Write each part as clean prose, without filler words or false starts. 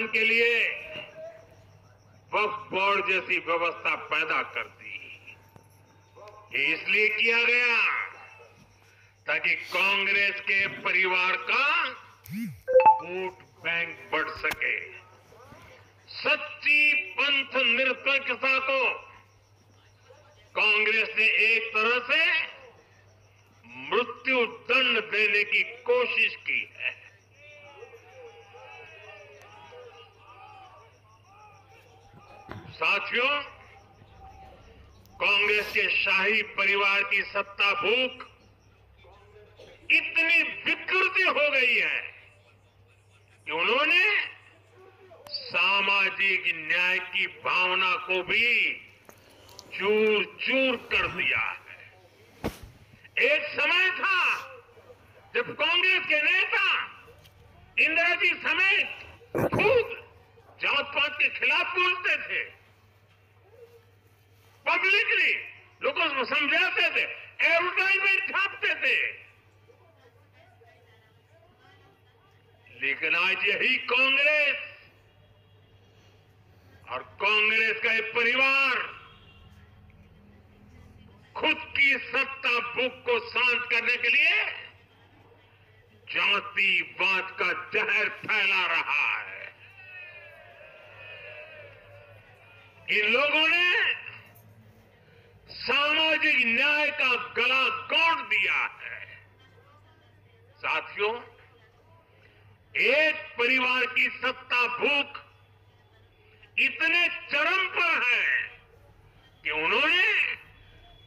के लिए वक्फ बोर्ड जैसी व्यवस्था पैदा कर दी। ये इसलिए किया गया ताकि कांग्रेस के परिवार का वोट बैंक बढ़ सके। सच्ची पंथ निरपेक्षता को कांग्रेस ने एक तरह से मृत्यु दंड देने की कोशिश की है। साथियों, कांग्रेस के शाही परिवार की सत्ता भूख इतनी विकृति हो गई है कि उन्होंने सामाजिक न्याय की भावना को भी चूर चूर कर दिया है। एक समय था जब कांग्रेस के नेता इंदिरा जी समेत खुद जात पात के खिलाफ बोलते थे, पब्लिकली लोगों को समझाते थे, एडवर्टाइजमेंट छापते थे। लेकिन आज यही कांग्रेस और कांग्रेस का एक परिवार खुद की सत्ता भूख को शांत करने के लिए जातिवाद का जहर फैला रहा है। इन लोगों ने सामाजिक न्याय का गला घोंट दिया है। साथियों, एक परिवार की सत्ता भूख इतने चरम पर है कि उन्होंने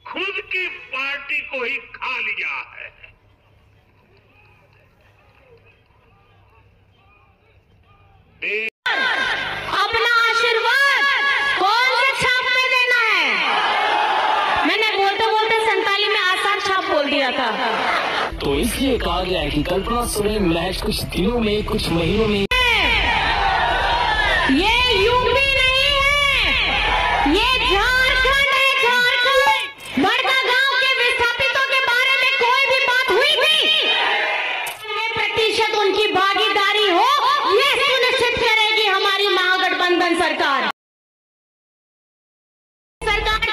खुद की पार्टी को ही खा लिया है। अपना आशीर्वाद कौन से छाप में देना है? मैंने बोलते बोलते 47 में आसान छाप बोल दिया था। तो इसलिए कहा गया है कि कल्पना सोरेन महज कुछ दिनों में, कुछ महीनों में ये यूपी नहीं है, ये झारखंड है। झारखंड बड़कागांव के विस्थापितों के बारे में कोई भी बात हुई थी, 100% उनकी भागीदारी हो, ये सुनिश्चित करेगी हमारी महागठबंधन सरकार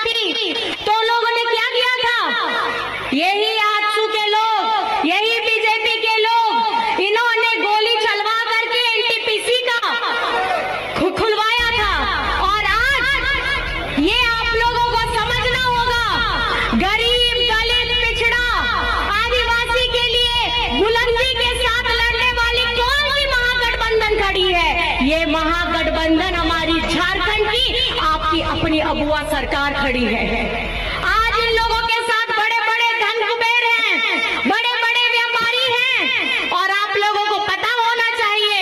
थी। तो लोगों ने क्या किया था? यही आजसू के लोग, यही बीजेपी के लोग, इन्होंने गोली चलवा करके एनटीपीसी का खुलवाया था। और आज ये आप लोगों को समझना होगा, गरीब, दलित, पिछड़ा, आदिवासी के लिए बुलंदी के साथ लड़ने वाली कौन सी महागठबंधन खड़ी है? ये महागठबंधन हमारी झारखंड की, आपकी अपनी अबुआ सरकार खड़ी है। आज इन लोगों के साथ बड़े बड़े धन कुबेर हैं, बड़े बड़े व्यापारी हैं, और आप लोगों को पता होना चाहिए,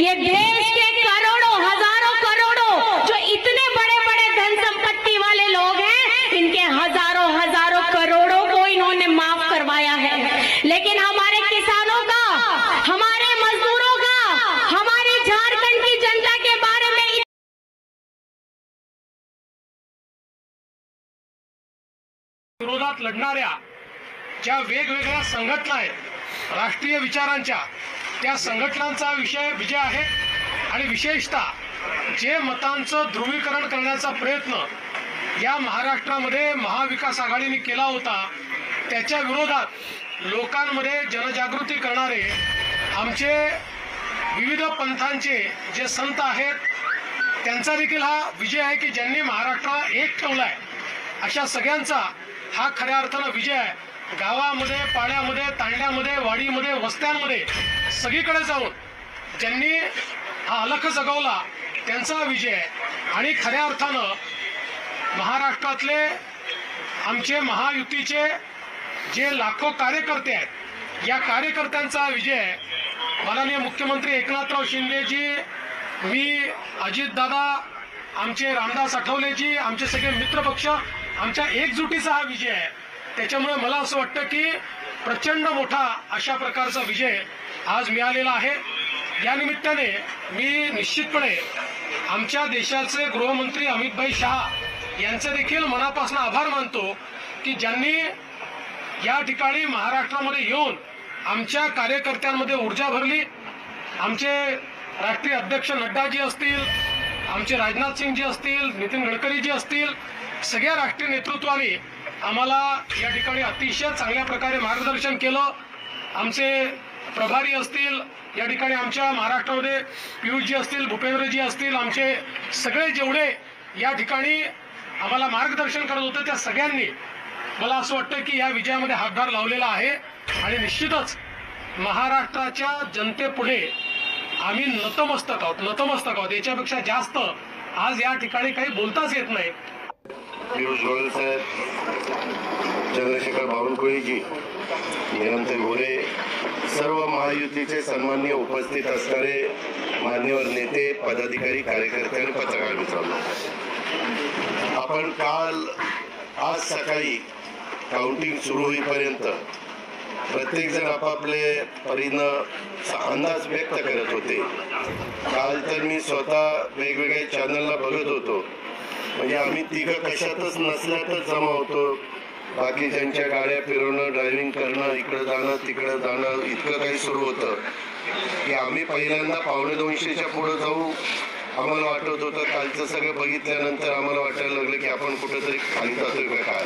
ये देश के करोड़ों, हजारों करोड़ों जो इतने बड़े बड़े धन संपत्ति वाले लोग हैं, इनके हजारों हजारों करोड़ों को इन्होंने माफ करवाया है। लेकिन हमारे किसानों का, हमारे मजदूरों का, हमारी झारखंड की जनता के बारे में विरोधात लढणाऱ्या ज्या वेगवेगळ्या संघटना आहेत, राष्ट्रीय विचारांच्या, त्या संघटनांचा विजय आहे। आणि विशेषतः जे मतांचं ध्रुवीकरण करण्याचा प्रयत्न या महाराष्ट्रामध्ये महाविकास आघाडीने केला होता, त्याच्या विरोधात लोकांमध्ये जनजागृती करणारे आमचे विविध पंथांचे जे संत आहेत, त्यांचा देखील हा विजय आहे की ज्यांनी महाराष्ट्राला एक ठेवलाय। अशा सगळ्यांचा हा खऱ्या अर्थानं विजय आहे। गावामध्ये, पाड्यामध्ये, तांड्यामध्ये, वाडीमध्ये, वस्त्यांमध्ये सगळीकडे जाऊन ज्यांनी हा अलख जगवला, त्यांचा विजय आहे। आणि खऱ्या अर्थानं महाराष्ट्रातले आमचे महायुतीचे जे लाखो कार्यकर्ते आहेत, या कार्यकर्त्यांचा विजय आहे। माननीय मुख्यमंत्री एकनाथराव शिंदेजी, मी, अजितदादा, आमचे रामदास आठवलेजी, आमचे सगळे मित्रपक्ष, आमच्या एकजुटीचा हा विजय आहे। त्याच्यामुळे मला असं वाटतं की प्रचंड मोठा अशा प्रकारचा विजय आज मिळालेला आहे। या निमित्ताने मी निश्चितपणे आमच्या देशाचे गृहमंत्री अमित शाह यांचे देखील मनापासून आभार मानतो की ज्यांनी या ठिकाणी महाराष्ट्रामध्ये येऊन आमच्या कार्यकर्त्यांमध्ये ऊर्जा भरली, आमचे राष्ट्रीय अध्यक्ष नड्डाजी असतील, आमचे राजनाथ सिंगजी असतील, नितीन गडकरीजी असतील, सगळ्या राष्ट्रीय नेतृत्वाने आम्हाला या ठिकाणी अतिशय चांगल्या प्रकारे मार्गदर्शन केलं. आमचे प्रभारी असतील, या ठिकाणी आमच्या महाराष्ट्रामध्ये पियुषजी असतील, भूपेंद्रजी असतील, आमचे सगळे जेवढे या ठिकाणी आम्हाला मार्गदर्शन करत होते त्या सगळ्यांनी मला असं वाटतं की या विजयामध्ये हातभार लावलेला आहे. आणि निश्चितच महाराष्ट्राच्या जनतेपुढे आम्ही नतमस्तक आहोत. याच्यापेक्षा जास्त आज या ठिकाणी काही बोलताच येत नाही. पियुष गोयल साहेब, चंद्रशेखर बावनकुळेजी, निरंतर गोरे, सर्व महायुतीचे सन्माननीय उपस्थित असणारे मान्यवर नेते, पदाधिकारी, कार्यकर्ते आणि पत्रकार मित्रांनो, आपण आज सकाळी काउंटिंग सुरू होईपर्यंत प्रत्येक जण आपापले परीनं अंदाज व्यक्त करत होते. काल तर मी स्वतः वेगवेगळ्या चॅनलला बघत होतो, म्हणजे आम्ही तिघं कशातच नसल्यातच जमा होतो. बाकीच्यांच्या गाड्या फिरवणं, ड्रायव्हिंग करणं, इकडं जाणं तिकडं जाणं, इतकं काही सुरू होतं की आम्ही पहिल्यांदा 1:45च्या पुढं जाऊ. आम्हाला वाटत होतं कालचं सगळं बघितल्यानंतर आम्हाला वाटायला लागलं की आपण कुठेतरी खाली जातोय का काय.